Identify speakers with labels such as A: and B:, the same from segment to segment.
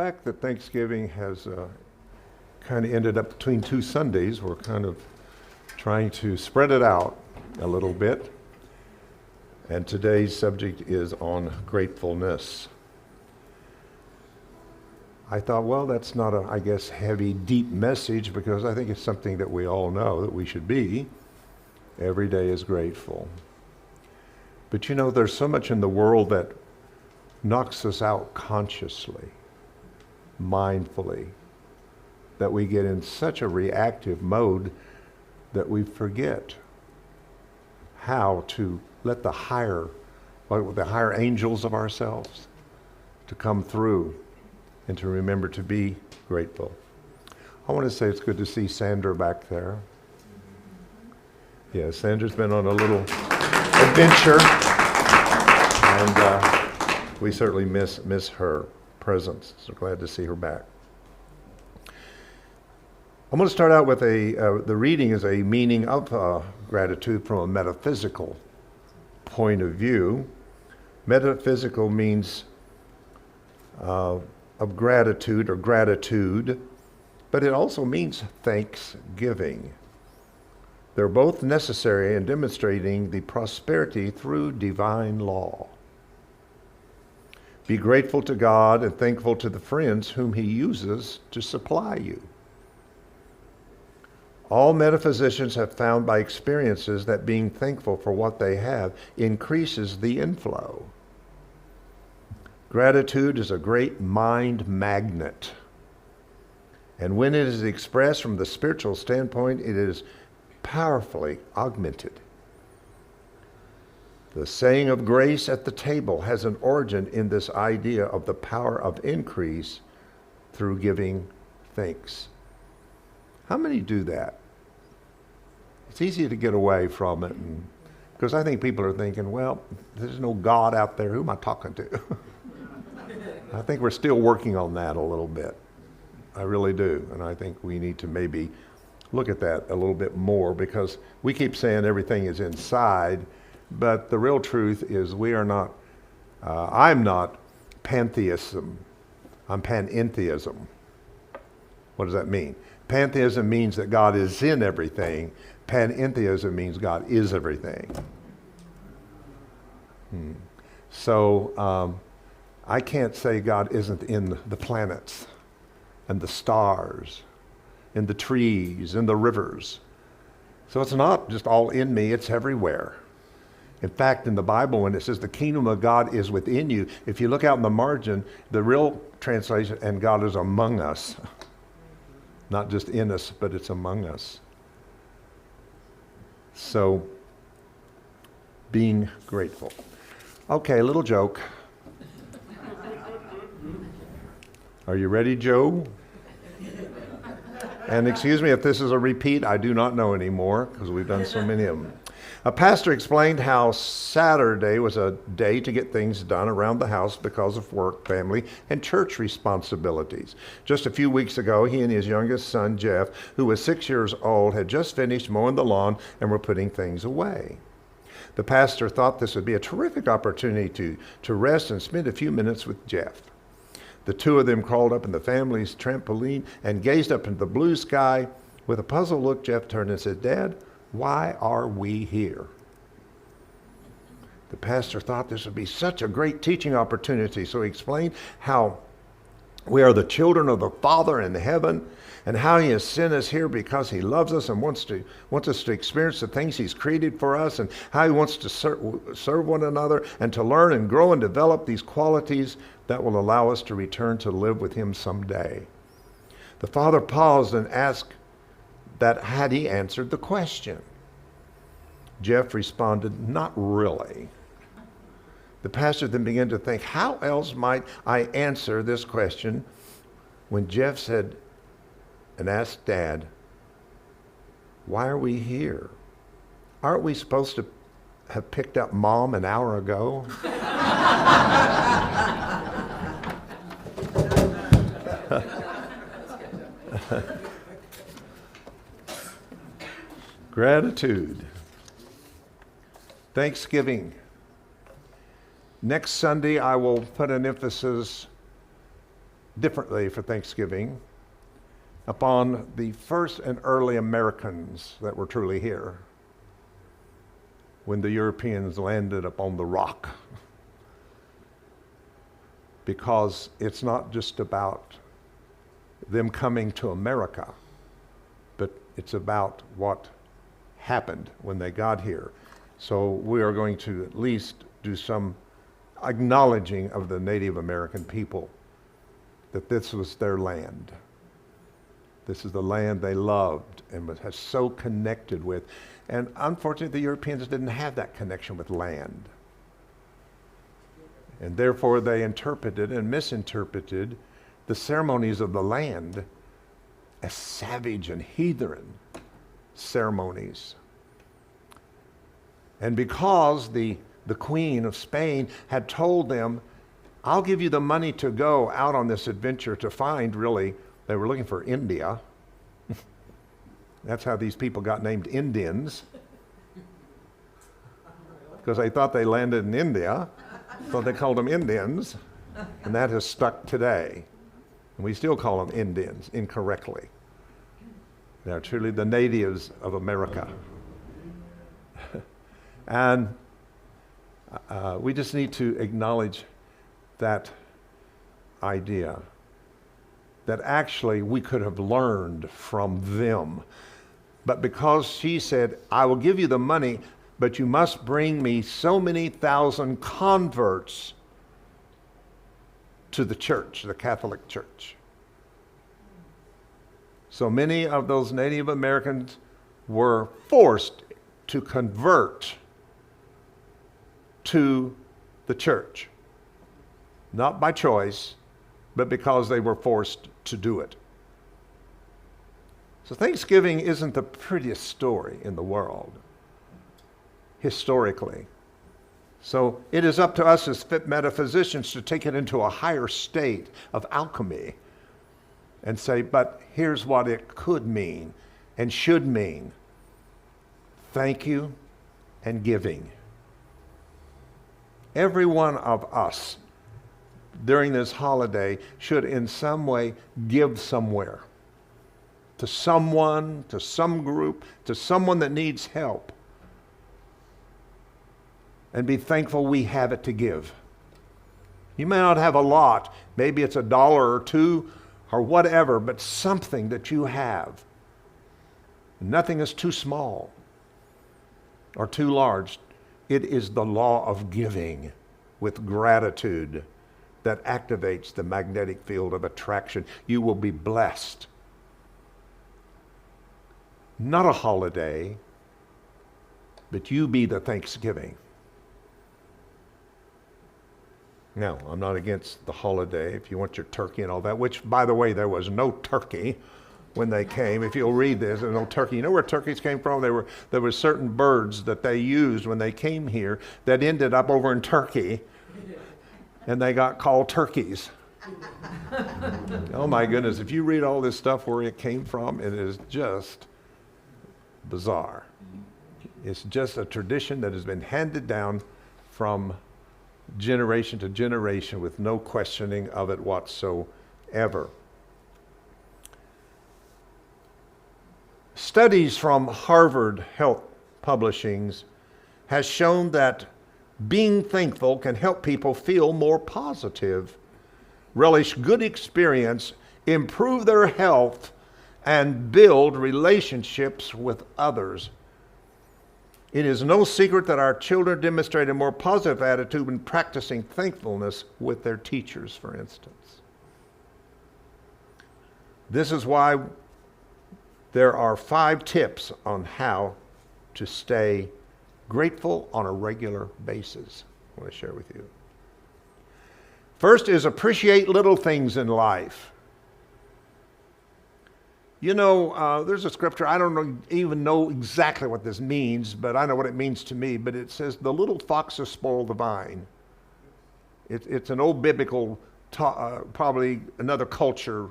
A: fact that Thanksgiving has kind of ended up between two Sundays, we're kind of trying to spread it out a little bit. And today's subject is on gratefulness. I thought, well, that's not a, I guess, heavy, deep message, because I think it's something that we all know that we should be. Every day is grateful. But you know, there's so much in the world that knocks us out consciously, mindfully, that we get in such a reactive mode that we forget how to let the higher angels of ourselves to come through and to remember to be grateful. I want to say it's good to see Sandra back there. Yeah, Sandra's been on a little adventure, and we certainly miss her presence. So glad to see her back. I'm going to start out with the reading is a meaning of gratitude from a metaphysical point of view. Metaphysical means of gratitude or gratitude, but it also means thanksgiving. They're both necessary in demonstrating the prosperity through divine law. Be grateful to God and thankful to the friends whom He uses to supply you. All metaphysicians have found by experiences that being thankful for what they have increases the inflow. Gratitude is a great mind magnet. And when it is expressed from the spiritual standpoint, it is powerfully augmented. The saying of grace at the table has an origin in this idea of the power of increase through giving thanks. How many do that? It's easy to get away from it, because I think people are thinking, well, there's no God out there. Who am I talking to? I think we're still working on that a little bit. I really do. And I think we need to maybe look at that a little bit more, because we keep saying everything is inside, but the real truth is we are not, I'm not pantheism. I'm panentheism. What does that mean? Pantheism means that God is in everything. Panentheism means God is everything. So I can't say God isn't in the planets and the stars, in the trees, in the rivers. So it's not just all in me, it's everywhere. In fact, in the Bible, when it says the kingdom of God is within you, if you look out in the margin, the real translation, and God is among us. Not just in us, but it's among us. So, being grateful. Okay, a little joke. Are you ready, Joe? And excuse me if this is a repeat, I do not know anymore, because we've done so many of them. A pastor explained how Saturday was a day to get things done around the house because of work, family, and church responsibilities. Just a few weeks ago, he and his youngest son, Jeff, who was 6 years old, had just finished mowing the lawn and were putting things away. The pastor thought this would be a terrific opportunity to rest and spend a few minutes with Jeff. The two of them crawled up in the family's trampoline and gazed up into the blue sky. With a puzzled look, Jeff turned and said, "Dad, why are we here?" The pastor thought this would be such a great teaching opportunity, so he explained how we are the children of the Father in heaven, and how He has sent us here because He loves us and wants us to experience the things He's created for us, and how He wants to serve one another and to learn and grow and develop these qualities that will allow us to return to live with Him someday. The Father paused and asked that had he answered the question. Jeff responded, "Not really." The pastor then began to think, how else might I answer this question, when Jeff said and asked Dad, "Why are we here? Aren't we supposed to have picked up Mom an hour ago?" Gratitude. differently for Thanksgiving upon the first and early Americans that were truly here when the Europeans landed upon the rock. Because it's not just about them coming to America, but it's about what happened when they got here. So we are going to at least do some acknowledging of the Native American people, that this was their land. This is the land they loved and was so connected with. And unfortunately, the Europeans didn't have that connection with land. And therefore, they interpreted and misinterpreted the ceremonies of the land as savage and heathen ceremonies. And because the Queen of Spain had told them, I'll give you the money to go out on this adventure to find, really, they were looking for India. That's how these people got named Indians. Because they thought they landed in India, so they called them Indians. And that has stuck today. And we still call them Indians incorrectly. They're truly the natives of America. And we just need to acknowledge that idea that actually we could have learned from them. But because she said, I will give you the money, but you must bring me so many thousand converts to the church, the Catholic Church. So many of those Native Americans were forced to convert to the church. Not by choice, but because they were forced to do it. So Thanksgiving isn't the prettiest story in the world, historically. So it is up to us as fit metaphysicians to take it into a higher state of alchemy and say, but here's what it could mean and should mean. Thank you and giving. Every one of us during this holiday should in some way give somewhere. To someone, to some group, to someone that needs help. And be thankful we have it to give. You may not have a lot. Maybe it's $1 or $2 or whatever, but something that you have. Nothing is too small or too large. It is the law of giving with gratitude that activates the magnetic field of attraction. You will be blessed. Not a holiday, but you be the Thanksgiving. Now, I'm not against the holiday if you want your turkey and all that, which, by the way, there was no turkey when they came. If you'll read this, there's no turkey. You know where turkeys came from? There were certain birds that they used when they came here that ended up over in Turkey, and they got called turkeys. Oh my goodness, if you read all this stuff where it came from, it is just bizarre. It's just a tradition that has been handed down from generation to generation with no questioning of it whatsoever. Studies from Harvard Health Publishings has shown that being thankful can help people feel more positive, relish good experience, improve their health, and build relationships with others. It is no secret that our children demonstrate a more positive attitude when practicing thankfulness with their teachers, for instance. This is why there are 5 tips on how to stay grateful on a regular basis I want to share with you. First is appreciate little things in life. You know, there's a scripture, I don't even know exactly what this means, but I know what it means to me, but it says, the little foxes spoil the vine. It's an old biblical, probably another culture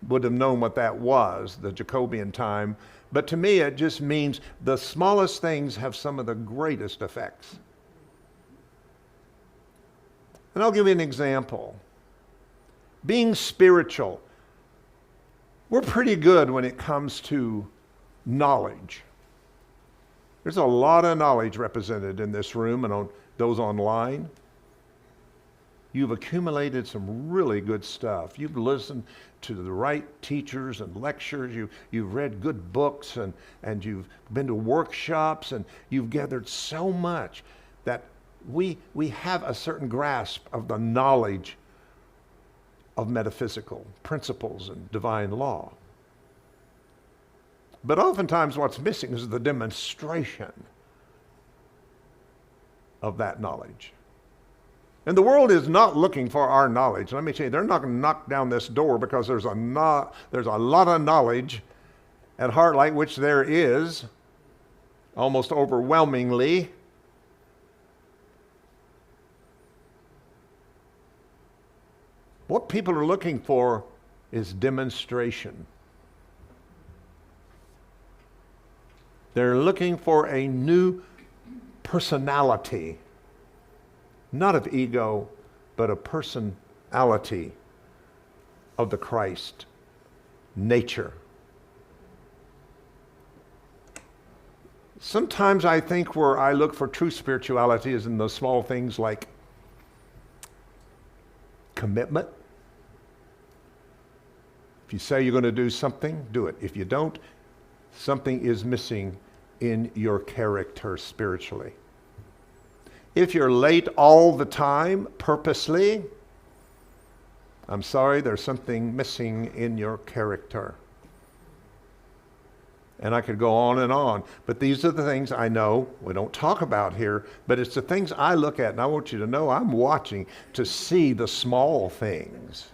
A: would have known what that was, the Jacobean time. But to me, it just means the smallest things have some of the greatest effects. And I'll give you an example. being spiritual, we're pretty good when it comes to knowledge. There's a lot of knowledge represented in this room and on those online. You've accumulated some really good stuff. You've listened to the right teachers and lectures. You've read good books and you've been to workshops and you've gathered so much that we have a certain grasp of the knowledge of metaphysical principles and divine law. But oftentimes what's missing is the demonstration of that knowledge. And the world is not looking for our knowledge. Let me tell you, they're not going to knock down this door because there's a lot of knowledge at HeartLight, which there is, almost overwhelmingly. What people are looking for is demonstration. They're looking for a new personality, not of ego, but a personality of the Christ nature. Sometimes I think where I look for true spirituality is in those small things like commitment. If you say you're going to do something, do it. If you don't, something is missing in your character spiritually. If you're late all the time, purposely, I'm sorry, there's something missing in your character. And I could go on, but these are the things I know we don't talk about here, but it's the things I look at, and I want you to know I'm watching to see the small things,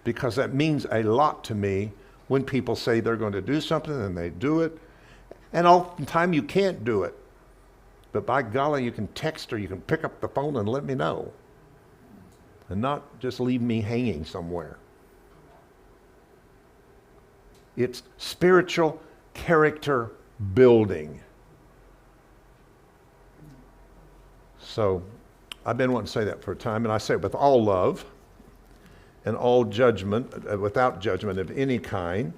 A: because that means a lot to me when people say they're going to do something and they do it, and oftentimes you can't do it. But by golly, you can text or you can pick up the phone and let me know. And not just leave me hanging somewhere. It's spiritual character building. So I've been wanting to say that for a time, and I say it with all love and all judgment, without judgment of any kind.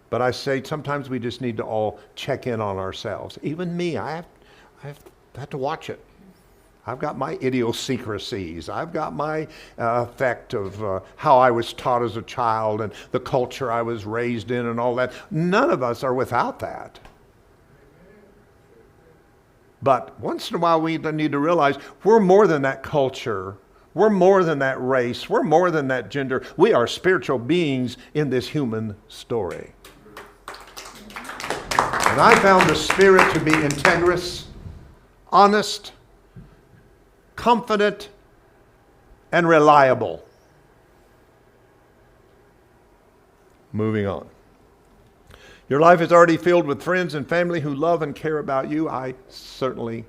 A: But I say sometimes we just need to all check in on ourselves. Even me, I have to watch it. I've got my idiosyncrasies. I've got my effect of how I was taught as a child and the culture I was raised in and all that. None of us are without that. But once in a while we need to realize we're more than that culture. We're more than that race. We're more than that gender. We are spiritual beings in this human story. And I found the Spirit to be integrous, honest, confident, and reliable. Moving on. Your life is already filled with friends and family who love and care about you. I certainly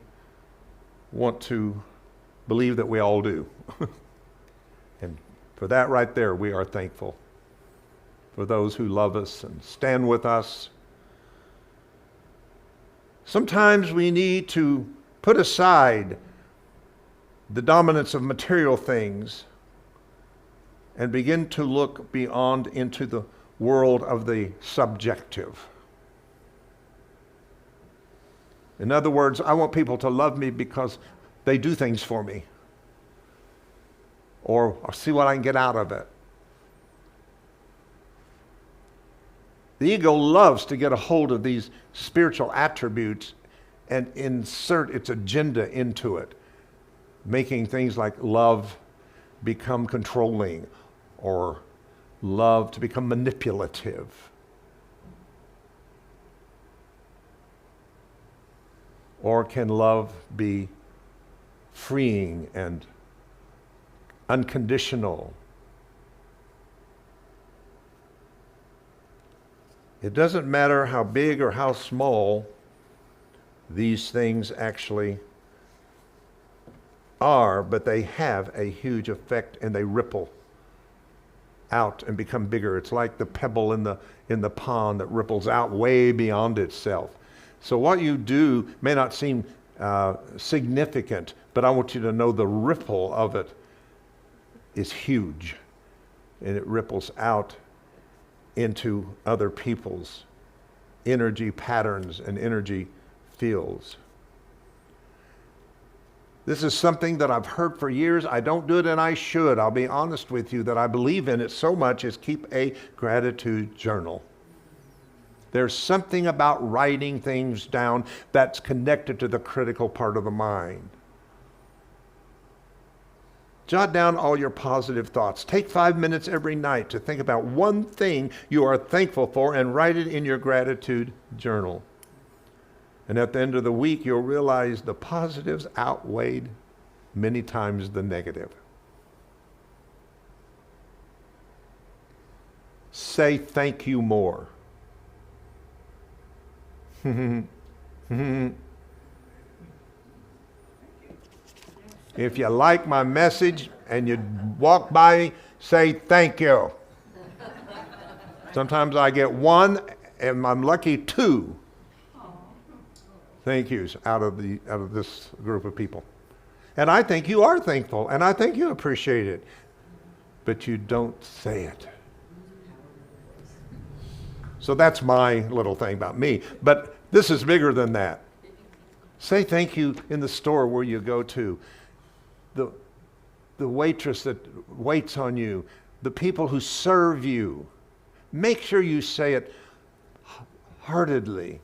A: want to believe that we all do. And for that right there, we are thankful for those who love us and stand with us. Sometimes we need to put aside the dominance of material things and begin to look beyond into the world of the subjective. In other words, I want people to love me because they do things for me, or I'll see what I can get out of it. The ego loves to get a hold of these spiritual attributes and insert its agenda into it, making things like love become controlling or love to become manipulative. Or can love be freeing and unconditional? It doesn't matter how big or how small these things actually are, but they have a huge effect and they ripple out and become bigger. It's like the pebble in the pond that ripples out way beyond itself. So what you do may not seem significant, but I want you to know the ripple of it is huge, and it ripples out into other people's energy patterns and energy fields. This is something that I've heard for years. I don't do it, and I should. I'll be honest with you that I believe in it so much is keep a gratitude journal. There's something about writing things down that's connected to the critical part of the mind. Jot down all your positive thoughts. Take 5 minutes every night to think about one thing you are thankful for and write it in your gratitude journal. And at the end of the week, you'll realize the positives outweighed many times the negative. Say thank you more. If you like my message and you walk by me, say thank you. Sometimes I get one, and I'm lucky 2 thank yous out of this group of people. And I think you are thankful, and I think you appreciate it, but you don't say it. So that's my little thing about me. But this is bigger than that. Say thank you in the store where you go to. The waitress that waits on you, the people who serve you. Make sure you say it heartedly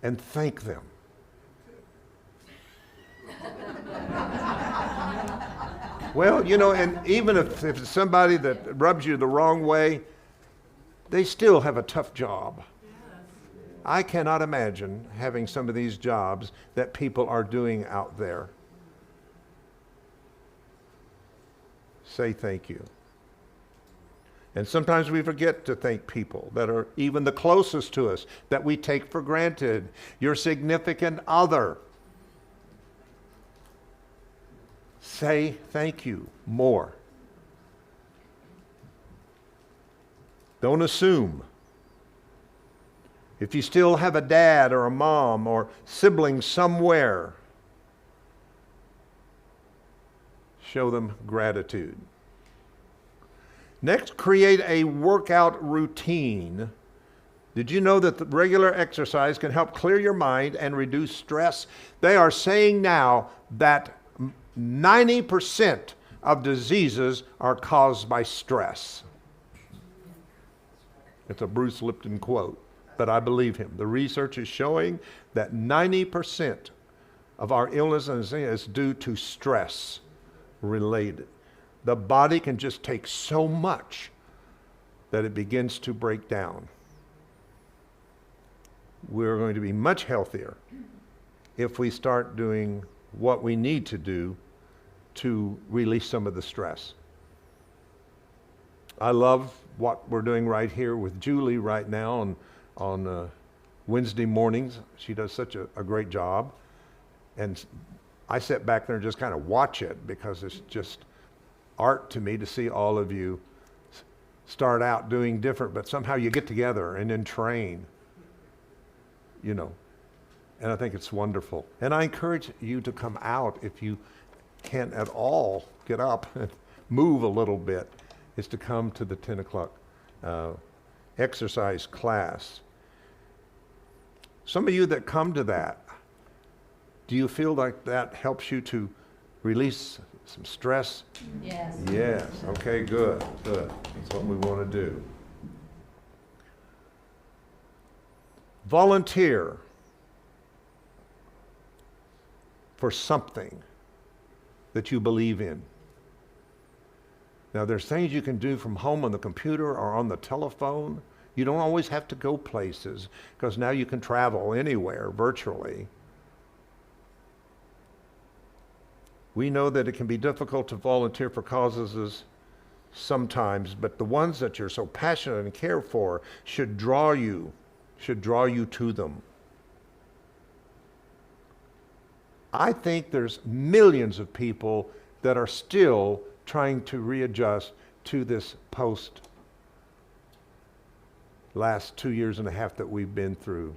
A: and thank them. Well, you know, and even if it's somebody that rubs you the wrong way, they still have a tough job. I cannot imagine having some of these jobs that people are doing out there. Say thank you. And sometimes we forget to thank people that are even the closest to us, that we take for granted. Your significant other. Say thank you more. Don't assume. If you still have a dad or a mom or siblings somewhere, show them gratitude. Next, create a workout routine. Did you know that the regular exercise can help clear your mind and reduce stress? They are saying now that 90% of diseases are caused by stress. It's a Bruce Lipton quote, but I believe him. The research is showing that 90% of our illness is due to stress related. The body can just take so much that it begins to break down. We're going to be much healthier if we start doing what we need to do to release some of the stress. I love what we're doing right here with Julie right now on Wednesday mornings. She does such a great job. And I sit back there and just kind of watch it because it's just art to me to see all of you start out doing different, but somehow you get together and then train, you know. And I think it's wonderful. And I encourage you to come out if you can't at all get up and move a little bit, is to come to the 10 o'clock exercise class. Some of you that come to that, do you feel like that helps you to release some stress?
B: Yes.
A: Yes. Okay, good. Good. That's what we want to do. Volunteer for something that you believe in. Now, there's things you can do from home on the computer or on the telephone. You don't always have to go places because now you can travel anywhere virtually. We know that it can be difficult to volunteer for causes sometimes, but the ones that you're so passionate and care for should draw you to them. I think there's millions of people that are still trying to readjust to this post last 2.5 years that we've been through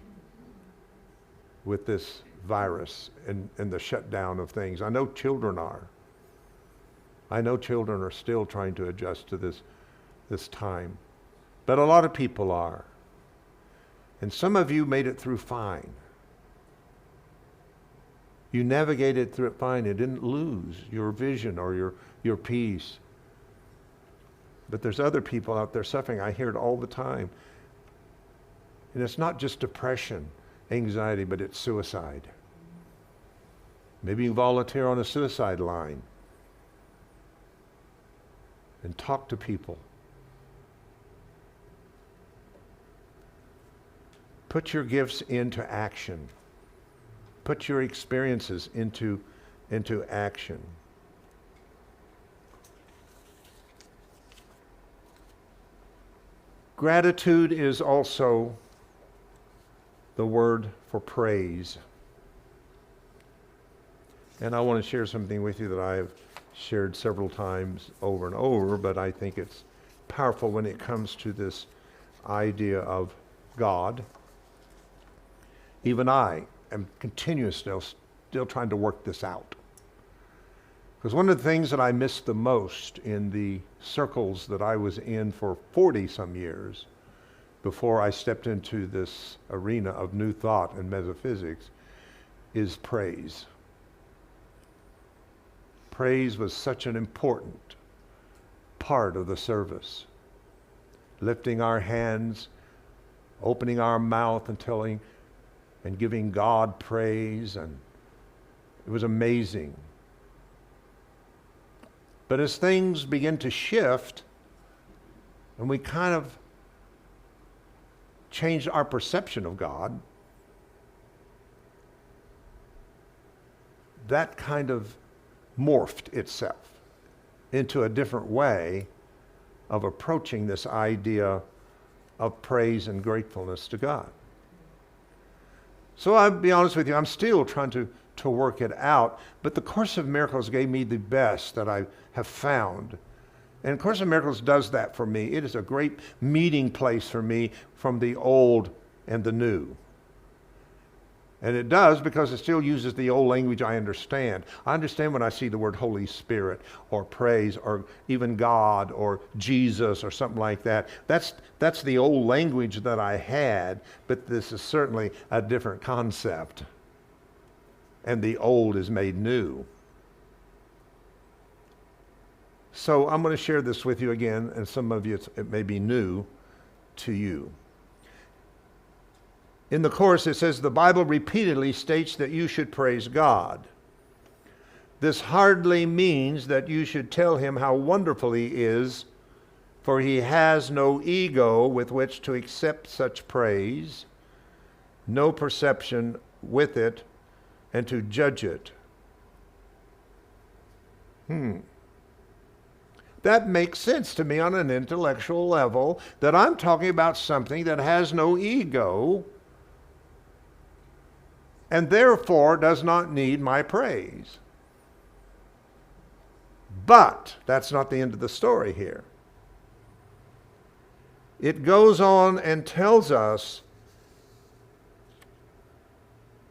A: with this virus and the shutdown of things. I know children are. I know children are still trying to adjust to this time. But a lot of people are. And some of you made it through fine. You navigated through it fine. You didn't lose your vision or your peace. But there's other people out there suffering. I hear it all the time. And it's not just depression, anxiety, but it's suicide. Maybe you volunteer on a suicide line and talk to people. Put your gifts into action. Put your experiences into action. Gratitude is also the word for praise. And I want to share something with you that I have shared several times over and over, but I think it's powerful when it comes to this idea of God. Even I am continuously still trying to work this out. Because one of the things that I missed the most in the circles that I was in for 40 some years before I stepped into this arena of new thought and metaphysics is praise. Praise was such an important part of the service. Lifting our hands, opening our mouth and telling and giving God praise, and it was amazing. But as things begin to shift and we kind of changed our perception of God, that kind of morphed itself into a different way of approaching this idea of praise and gratefulness to God. So I'll be honest with you, I'm still trying to work it out, but the Course of Miracles gave me the best that I have found. And Course of Miracles does that for me. It is a great meeting place for me from the old and the new. And it does because it still uses the old language I understand. I understand when I see the word Holy Spirit or praise or even God or Jesus or something like that. That's the old language that I had, but this is certainly a different concept. And the old is made new. So I'm going to share this with you again, and some of you it may be new to you. In the Course, it says the Bible repeatedly states that you should praise God. This hardly means that you should tell him how wonderful he is, for he has no ego with which to accept such praise, no perception with it, and to judge it. That makes sense to me on an intellectual level, that I'm talking about something that has no ego and therefore does not need my praise. But that's not the end of the story here. It goes on and tells us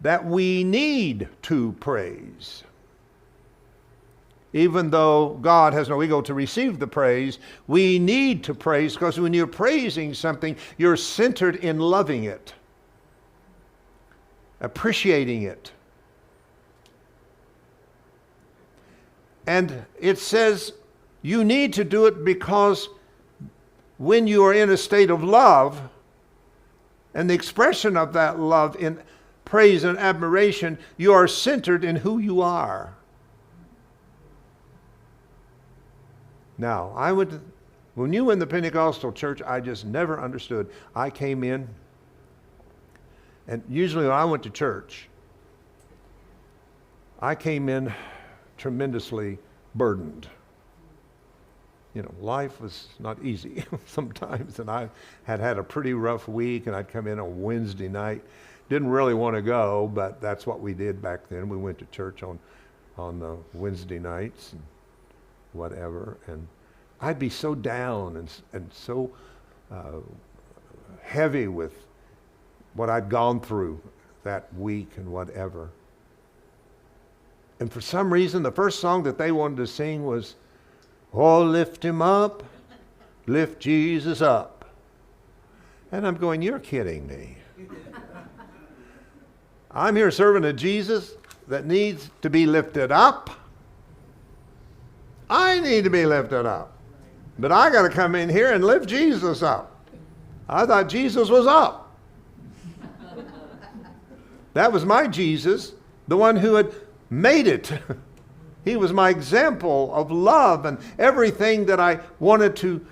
A: that we need to praise. Even though God has no ego to receive the praise, we need to praise, because when you're praising something, you're centered in loving it, appreciating it. And it says you need to do it because when you are in a state of love, and the expression of that love in praise and admiration, you are centered in who you are. Now, when you were in the Pentecostal church, I just never understood. I came in, and usually when I went to church, I came in tremendously burdened. You know, life was not easy sometimes, and I had a pretty rough week, and I'd come in on Wednesday night. Didn't really want to go, but that's what we did back then. We went to church on the Wednesday nights and whatever, and I'd be so down and so heavy with what I'd gone through that week and whatever. And for some reason, the first song that they wanted to sing was Oh, lift him up. Lift Jesus up. And I'm going, you're kidding me. I'm here serving a Jesus that needs to be lifted up. I need to be lifted up. But I got to come in here and lift Jesus up. I thought Jesus was up. That was my Jesus, the one who had made it. He was my example of love and everything that I wanted to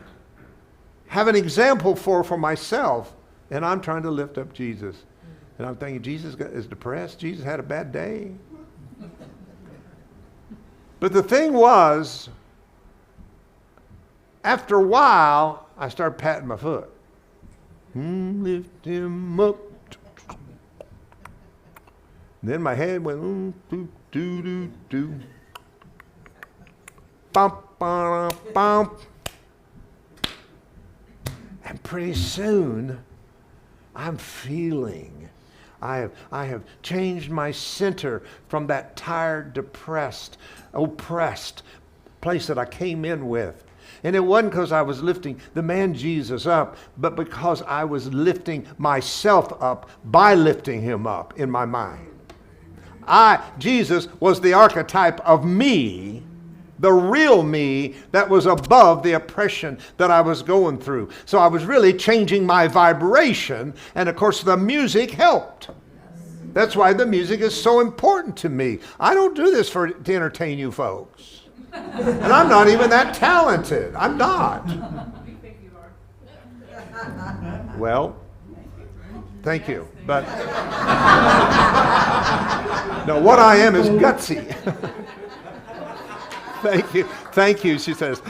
A: have an example for myself. And I'm trying to lift up Jesus. And I'm thinking, Jesus is depressed. Jesus had a bad day. But the thing was, after a while, I started patting my foot. Lift him up. Then my head went, do, do, do, do. Bump, bump, bump. And pretty soon, I'm feeling, I have changed my center from that tired, depressed, oppressed place that I came in with. And it wasn't because I was lifting the man Jesus up, but because I was lifting myself up by lifting him up in my mind. Jesus was the archetype of me, the real me that was above the oppression that I was going through. So I was really changing my vibration, and of course the music helped. That's why the music is so important to me. I don't do this to entertain you folks. And I'm not even that talented. I'm not. Well, thank you. But no, what I am is gutsy. Thank you, she says.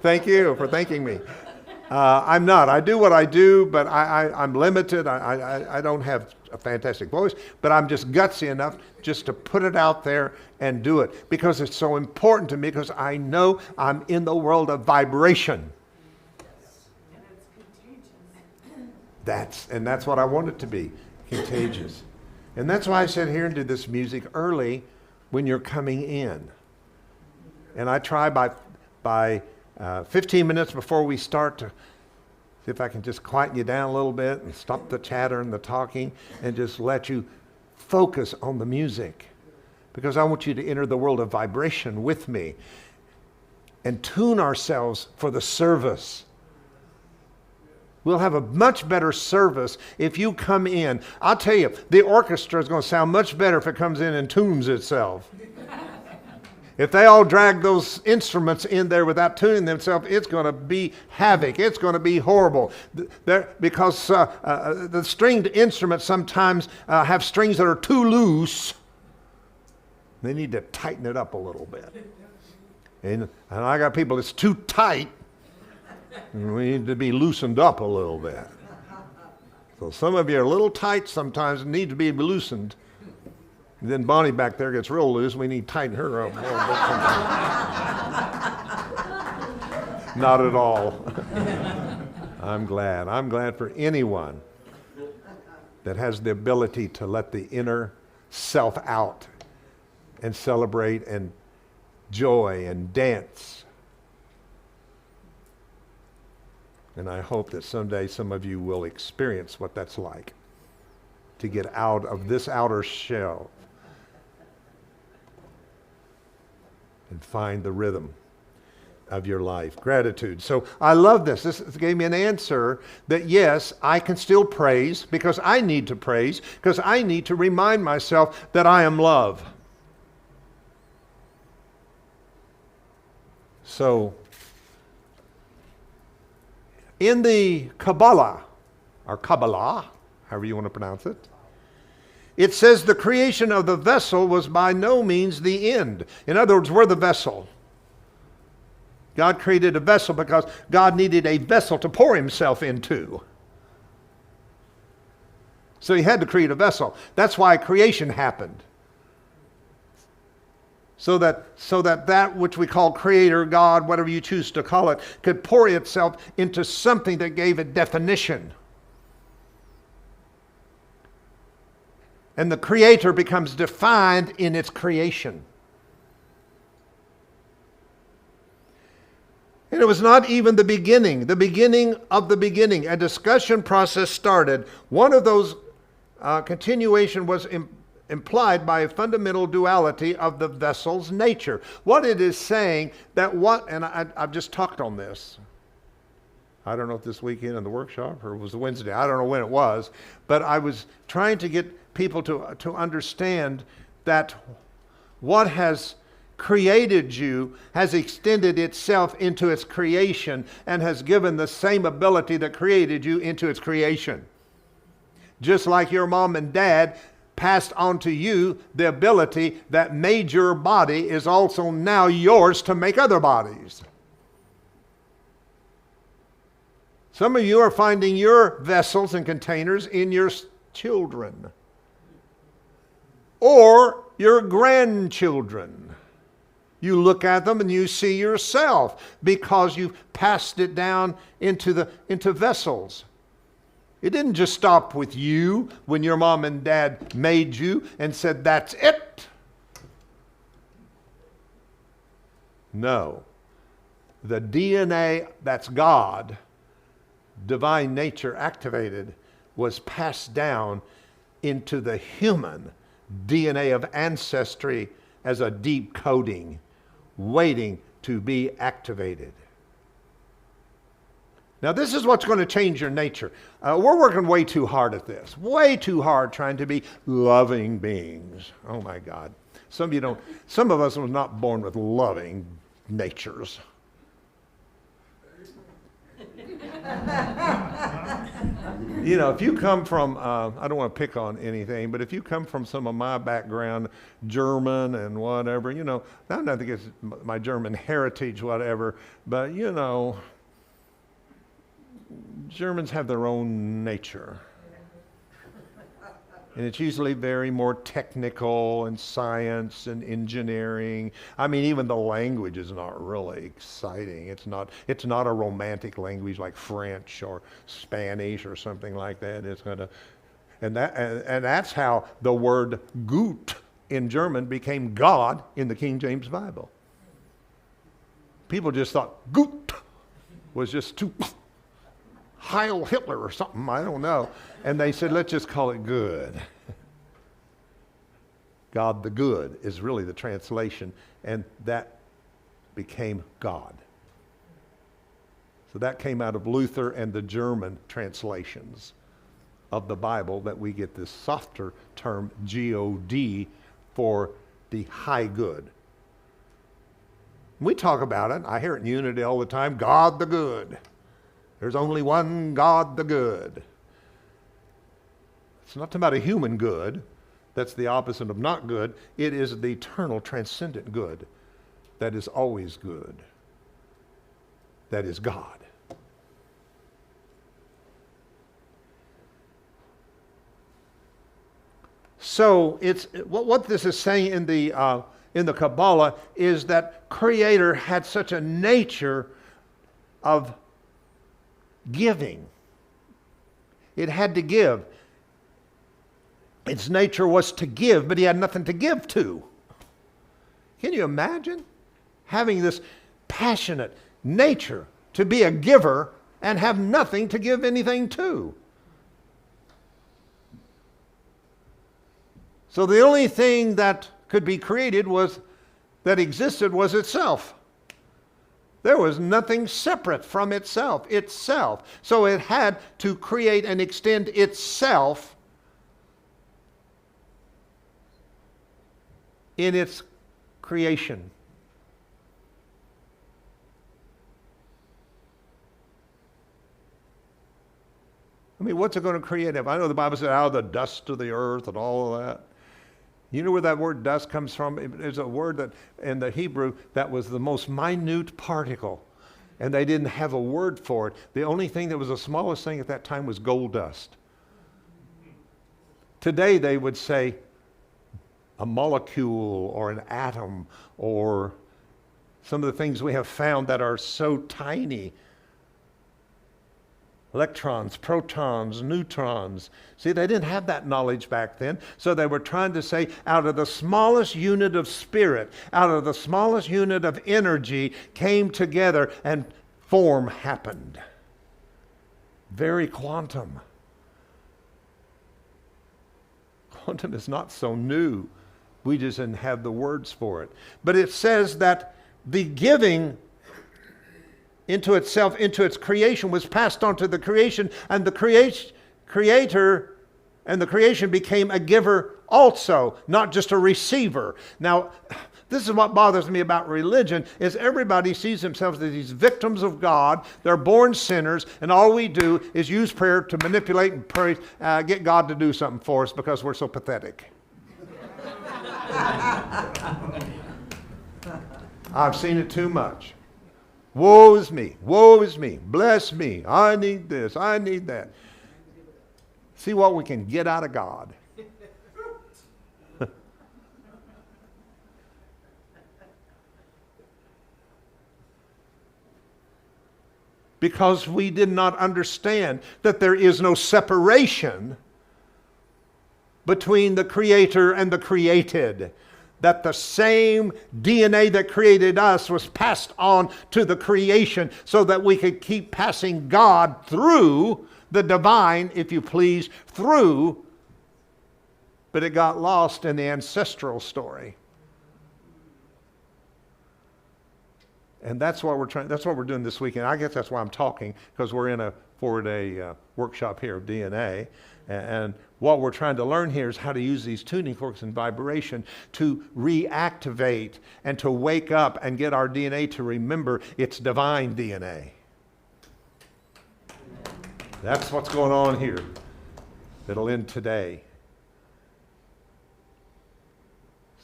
A: Thank you for thanking me. I'm not. I do what I do, but I'm limited. I don't have a fantastic voice, but I'm just gutsy enough just to put it out there and do it because it's so important to me, because I know I'm in the world of vibration.
B: And it's contagious.
A: That's what I want it to be, contagious. And that's why I sit here and do this music early when you're coming in. And I try by 15 minutes before we start to see if I can just quieten you down a little bit and stop the chatter and the talking and just let you focus on the music. Because I want you to enter the world of vibration with me and tune ourselves for the service. We'll have a much better service if you come in. I'll tell you, the orchestra is going to sound much better if it comes in and tunes itself. If they all drag those instruments in there without tuning themselves, it's going to be havoc. It's going to be horrible. Because the stringed instruments sometimes have strings that are too loose. They need to tighten it up a little bit. And I got people that's too tight. And we need to be loosened up a little bit. So some of you are a little tight sometimes and need to be loosened. And then Bonnie back there gets real loose. We need to tighten her up a little bit. Not at all. I'm glad. I'm glad for anyone that has the ability to let the inner self out and celebrate and joy and dance. And I hope that someday some of you will experience what that's like, to get out of this outer shell and find the rhythm of your life. Gratitude. So I love this. This gave me an answer that yes, I can still praise because I need to praise, because I need to remind myself that I am love. So in the Kabbalah, or Kabbalah, however you want to pronounce it, it says the creation of the vessel was by no means the end. In other words, we're the vessel. God created a vessel because God needed a vessel to pour himself into. So he had to create a vessel. That's why creation happened. So that which we call creator, God, whatever you choose to call it, could pour itself into something that gave it definition. And the creator becomes defined in its creation. And it was not even the beginning of the beginning. A discussion process started. One of those continuation was implied by a fundamental duality of the vessel's nature. What it is saying that and I've just talked on this. I don't know if this weekend in the workshop or it was Wednesday. I don't know when it was. But I was trying to get people to understand that what has created you has extended itself into its creation and has given the same ability that created you into its creation. Just like your mom and dad passed on to you the ability that made your body is also now yours to make other bodies. Some of you are finding your vessels and containers in your children or your grandchildren. You look at them and you see yourself because you've passed it down into vessels. It didn't just stop with you when your mom and dad made you and said, that's it. No. The DNA, that's God, divine nature activated, was passed down into the human DNA of ancestry as a deep coding, waiting to be activated. Now, this is what's going to change your nature. We're working way too hard at this. Way too hard trying to be loving beings. Oh my God. Some of us were not born with loving natures. You know, if you come from, I don't want to pick on anything, but if you come from some of my background, German and whatever, you know, not nothing against my German heritage, whatever, but you know, Germans have their own nature. And it's usually very more technical and science and engineering. I mean, even the language is not really exciting. It's not a romantic language like French or Spanish or something like that. And that's how the word Gut in German became God in the King James Bible. People just thought Gut was just too Heil Hitler or something, I don't know. And they said, let's just call it good. God the good is really the translation, and that became God. So that came out of Luther and the German translations of the Bible that we get this softer term G-O-D for the high good. We talk about it. I hear it in Unity all the time. God the good. There's only one God the good. It's not talking about a human good. That's the opposite of not good. It is the eternal, transcendent good that is always good. That is God. So it's what this is saying in the Kabbalah is that Creator had such a nature of giving. It had to give. Its nature was to give, but he had nothing to give to. Can you imagine having this passionate nature to be a giver and have nothing to give anything to? So the only thing that could be created that existed was itself. There was nothing separate from itself. So it had to create and extend itself in its creation. I mean, what's it going to create? I know the Bible said out of the dust of the earth and all of that. You know where that word dust comes from? It's a word that in the Hebrew that was the most minute particle. And they didn't have a word for it. The only thing that was the smallest thing at that time was gold dust. Today they would say a molecule or an atom or some of the things we have found that are so tiny. Electrons, protons, neutrons. See, they didn't have that knowledge back then. So they were trying to say out of the smallest unit of spirit, out of the smallest unit of energy came together and form happened. Very quantum. Quantum is not so new. We just didn't have the words for it. But it says that the giving into itself, into its creation, was passed on to the creation, and the creator and the creation became a giver also, not just a receiver. Now, this is what bothers me about religion, is everybody sees themselves as these victims of God. They're born sinners, and all we do is use prayer to manipulate and pray, get God to do something for us because we're so pathetic. I've seen it too much. Woe is me, woe is me, bless me, I need this, I need that. See what we can get out of God. Because we did not understand that there is no separation between the Creator and the created. That the same DNA that created us was passed on to the creation so that we could keep passing God through the divine, if you please, through. But it got lost in the ancestral story. And that's what we're doing this weekend. I guess that's why I'm talking, because we're in a 4-day workshop here of DNA. And what we're trying to learn here is how to use these tuning forks and vibration to reactivate and to wake up and get our DNA to remember its divine DNA. That's what's going on here. It'll end today.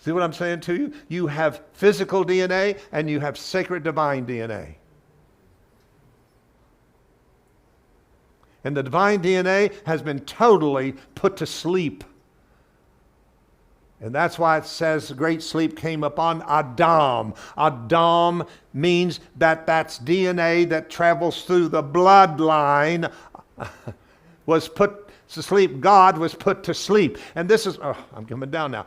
A: See what I'm saying to you? You have physical DNA and you have sacred divine DNA. And the divine DNA has been totally put to sleep. And that's why it says great sleep came upon Adam. Adam means that's DNA that travels through the bloodline, was put to sleep. God was put to sleep. And this is, I'm coming down now.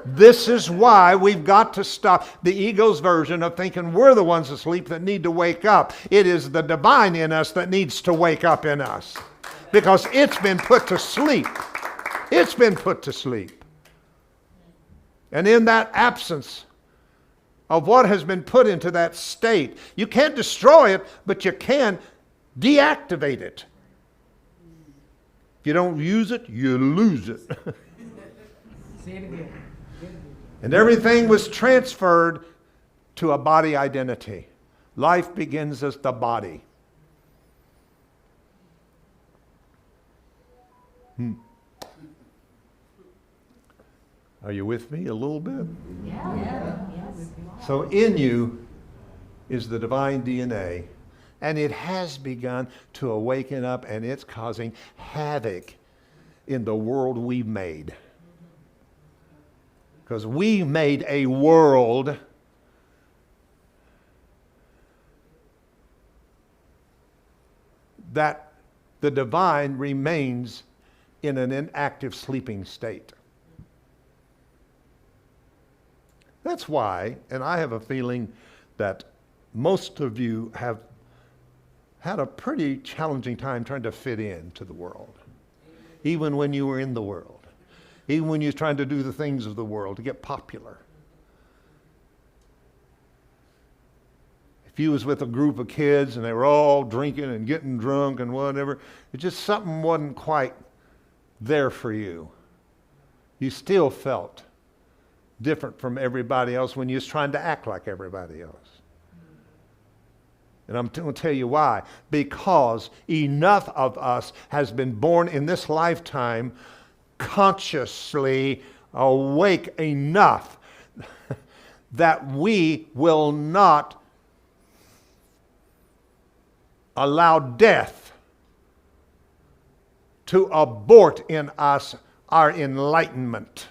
A: This is why we've got to stop the ego's version of thinking we're the ones asleep that need to wake up. It is the divine in us that needs to wake up in us. Because it's been put to sleep. It's been put to sleep. And in that absence of what has been put into that state, you can't destroy it, but you can deactivate it. If you don't use it, you lose it.
B: Say it again.
A: And everything was transferred to a body identity. Life begins as the body. Are you with me a little bit?
B: Yeah.
A: So in you is the divine DNA, and it has begun to awaken up, and it's causing havoc in the world we made. Because we made a world that the divine remains in an inactive sleeping state. That's why, and I have a feeling that most of you have had a pretty challenging time trying to fit into the world, even when you were in the world. Even when you're trying to do the things of the world to get popular. If you was with a group of kids and they were all drinking and getting drunk and whatever, it just something wasn't quite there for you. You still felt different from everybody else when you was trying to act like everybody else. And I'm going to tell you why. Because enough of us has been born in this lifetime consciously awake enough that we will not allow death to abort in us our enlightenment.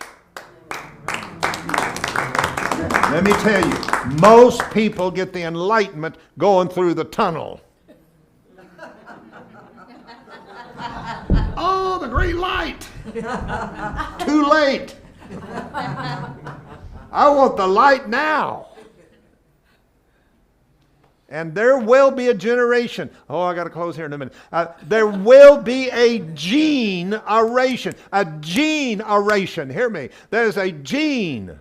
A: Let me tell you, most people get the enlightenment going through the tunnel. Oh, the great light. Too late. I want the light now. And there will be a generation. Oh, I got to close here in a minute. There will be a generation. A generation. Hear me. There's a gene.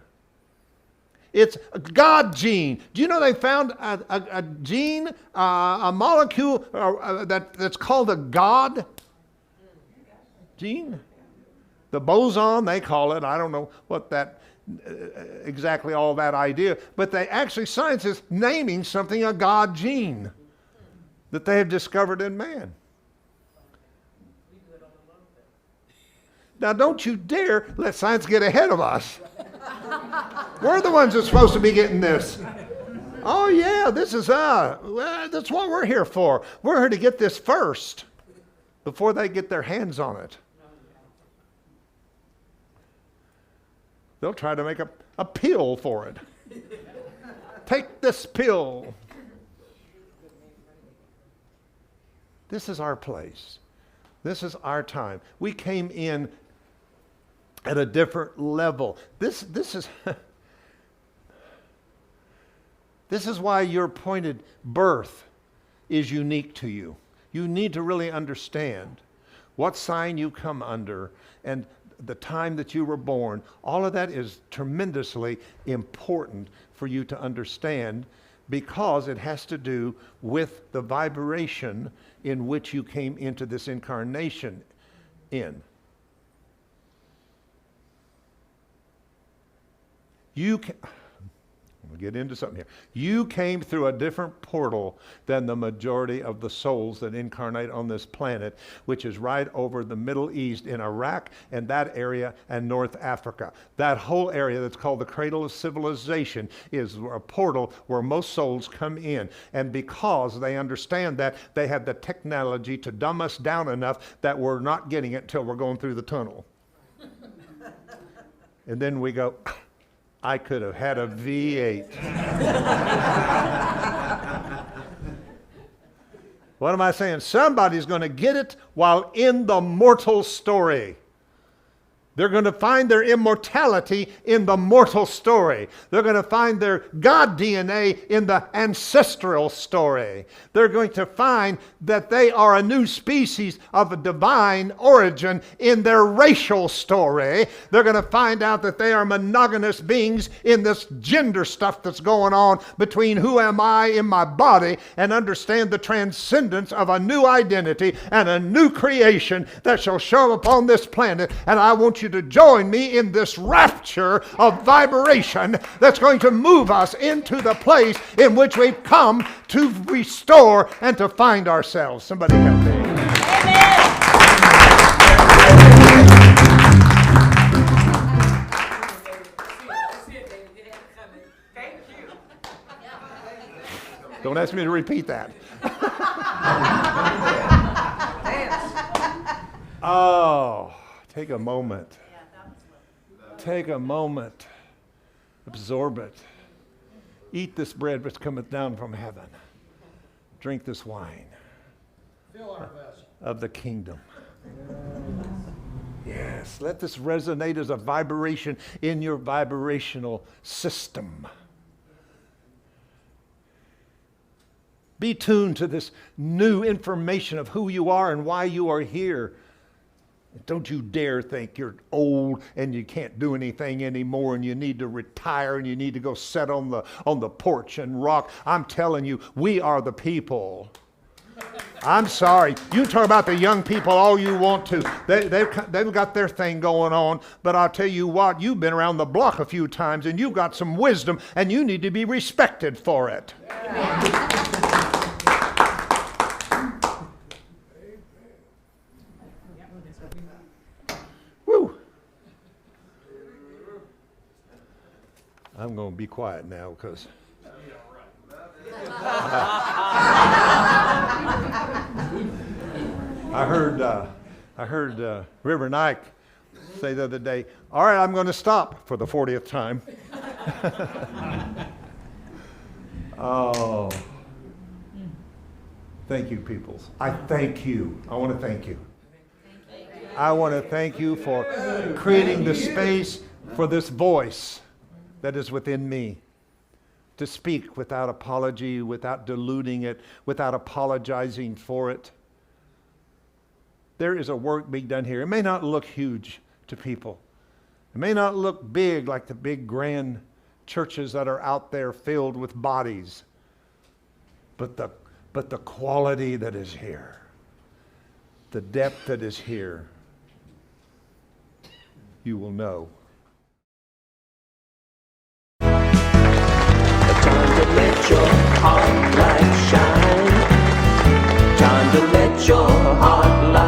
A: It's a God gene. Do you know they found a gene, a molecule that's called a God gene? The boson, they call it. I don't know what that exactly all that idea, but they actually, science is naming something a God gene that they have discovered in man. Now don't you dare let science get ahead of us. We're the ones that's supposed to be getting this. Oh yeah, this is that's what we're here for. We're here to get this first before they get their hands on it. They'll try to make a pill for it. Take this pill. This is our place. This is our time. We came in at a different level. This is this is why your appointed birth is unique to you. You need to really understand what sign you come under and the time that you were born. All of that is tremendously important for you to understand because it has to do with the vibration in which you came into this incarnation in. We'll get into something here. You came through a different portal than the majority of the souls that incarnate on this planet, which is right over the Middle East in Iraq and that area and North Africa. That whole area that's called the cradle of civilization is a portal where most souls come in. And because they understand that, they have the technology to dumb us down enough that we're not getting it until we're going through the tunnel. And then we go, I could have had a V8. What am I saying? Somebody's going to get it while in the mortal story. They're going to find their immortality in the mortal story. They're going to find their God DNA in the ancestral story. They're going to find that they are a new species of a divine origin in their racial story. They're going to find out that they are monogamous beings in this gender stuff that's going on between who am I in my body, and understand the transcendence of a new identity and a new creation that shall show upon this planet. And I want you to join me in this rapture of vibration that's going to move us into the place in which we've come to restore and to find ourselves. Somebody help me. Don't ask me to repeat that. Oh, take a moment. Take a moment. Absorb it. Eat this bread which cometh down from heaven. Drink this wine of the kingdom. Yes, let this resonate as a vibration in your vibrational system. Be tuned to this new information of who you are and why you are here. Don't you dare think you're old and you can't do anything anymore and you need to retire and you need to go sit on the porch and rock. I'm telling you, we are the people. I'm sorry. You can talk about the young people all you want to. They've got their thing going on. But I'll tell you what, you've been around the block a few times and you've got some wisdom and you need to be respected for it. Woo. I'm going to be quiet now because I heard Reverend Ike say the other day, all right, I'm going to stop for the 40th time. Oh, thank you, peoples. I thank you. I want to thank you. I want to thank you for creating the space for this voice that is within me, to speak without apology, without diluting it, without apologizing for it. There is a work being done here. It may not look huge to people. It may not look big like the big grand churches that are out there filled with bodies. But the quality that is here, the depth that is here, you will know.
C: Time to let your heart light shine. Time to let your heart